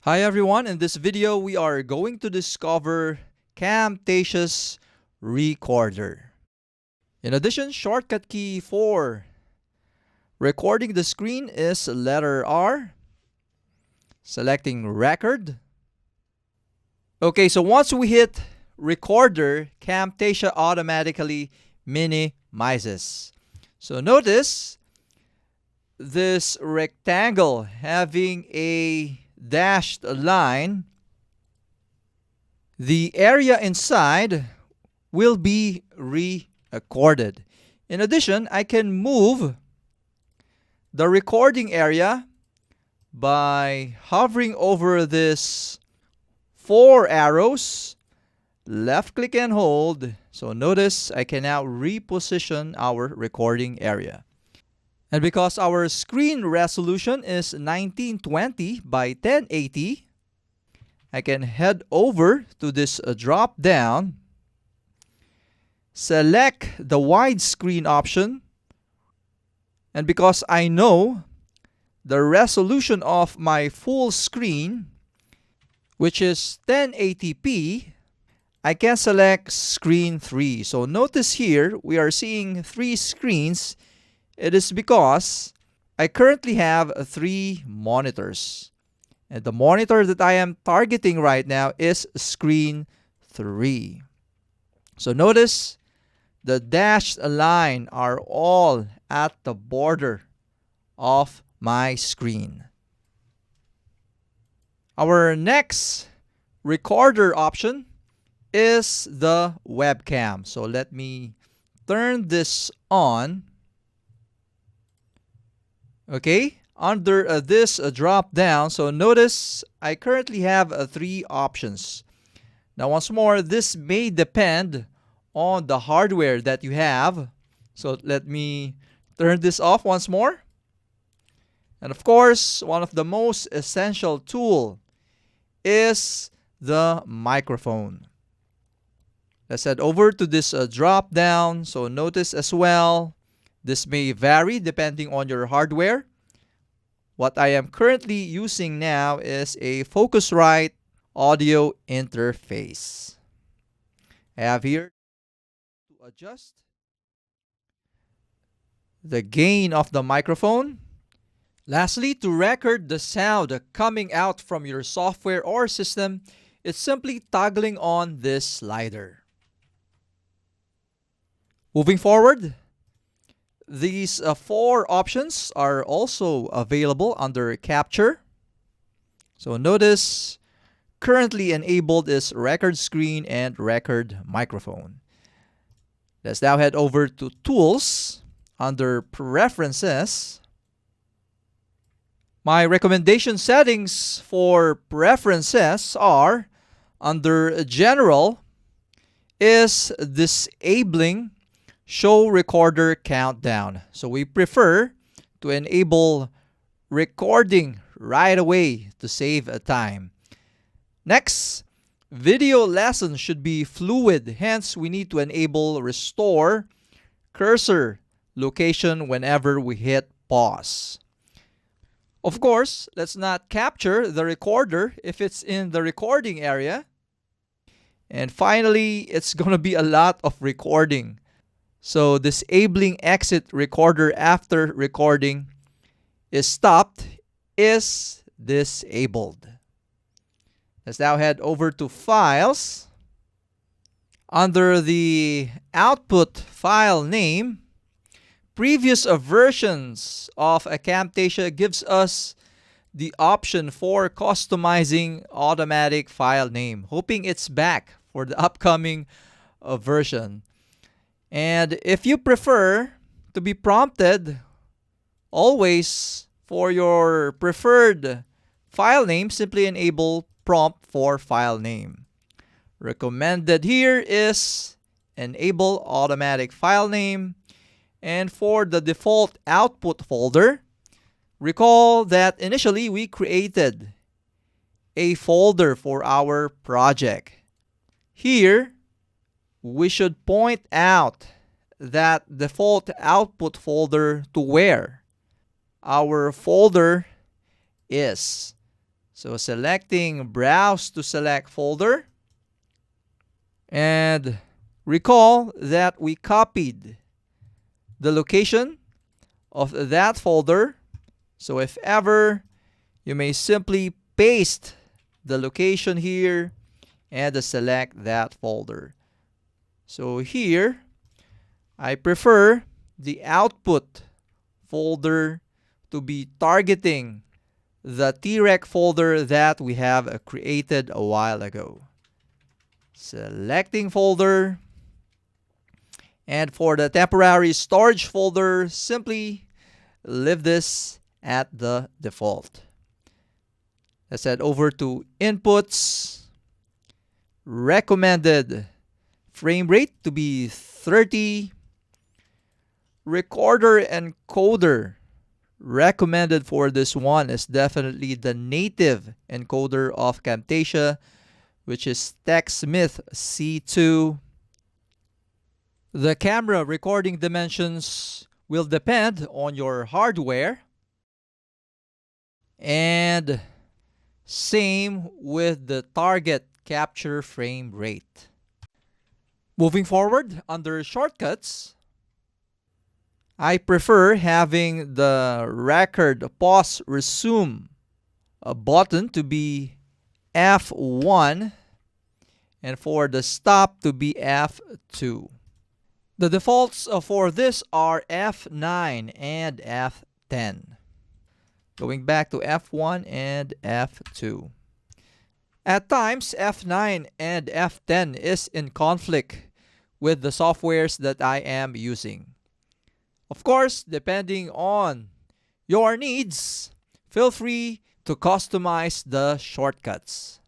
Hi everyone, in this video we are going to discover Camtasia's recorder. In addition, shortcut key for recording the screen is letter R. Selecting record. Okay, so once we hit recorder, Camtasia automatically minimizes. So notice this rectangle having a dashed line. The area inside will be recorded. In addition, I can move the recording area by hovering over this 4 arrows, left click and hold. So notice I can now reposition our recording area. And because our screen resolution is 1920 by 1080, I can head over to this drop down, select the widescreen option, and because I know the resolution of my full screen, which is 1080p, I can select screen 3. So notice here we are seeing 3 screens. It is because I currently have 3 monitors. And the monitor that I am targeting right now is screen 3. So notice the dashed line are all at the border of my screen. Our next recorder option is the webcam. So let me turn this on. Okay, under this drop down, so notice I currently have 3 options. Now once more, this may depend on the hardware that you have. So let me turn this off once more. And of course, one of the most essential tool is the microphone. Let's head over to this drop down. So notice as well, this may vary depending on your hardware. What I am currently using now is a Focusrite audio interface. I have here to adjust the gain of the microphone. Lastly, to record the sound coming out from your software or system, it's simply toggling on this slider. Moving forward, these 4 options are also available under Capture. So notice currently enabled is record screen and record microphone. Let's now head over to Tools under Preferences. My recommendation settings for preferences are under General is disabling Show Recorder Countdown. So we prefer to enable recording right away to save time. Next, video lessons should be fluid. Hence, we need to enable Restore Cursor Location whenever we hit pause. Of course, let's not capture the recorder if it's in the recording area. And finally, it's going to be a lot of recording. So disabling exit recorder after recording is stopped is disabled. Let's now head over to Files. Under the output file name, previous versions of a Camtasia gives us the option for customizing automatic file name. Hoping it's back for the upcoming version. And if you prefer to be prompted always for your preferred file name, simply enable prompt for file name. Recommended here is enable automatic file name. And for the default output folder, recall that initially we created a folder for our project. Here, we should point out that default output folder to where our folder is. So selecting Browse to select folder. And recall that we copied the location of that folder. So if ever, you may simply paste the location here and select that folder. So here, I prefer the output folder to be targeting the T-Rec folder that we have created a while ago. Selecting folder. And for the temporary storage folder, simply leave this at the default. Let's head over to Inputs. Recommended frame rate to be 30. Recorder encoder. Recommended for this one is definitely the native encoder of Camtasia, which is TechSmith C2. The camera recording dimensions will depend on your hardware. And same with the target capture frame rate. Moving forward, under shortcuts, I prefer having the record pause resume button to be F1 and for the stop to be F2. The defaults for this are F9 and F10. Going back to F1 and F2. At times, F9 and F10 is in conflict with the softwares that I am using. Of course, depending on your needs, feel free to customize the shortcuts.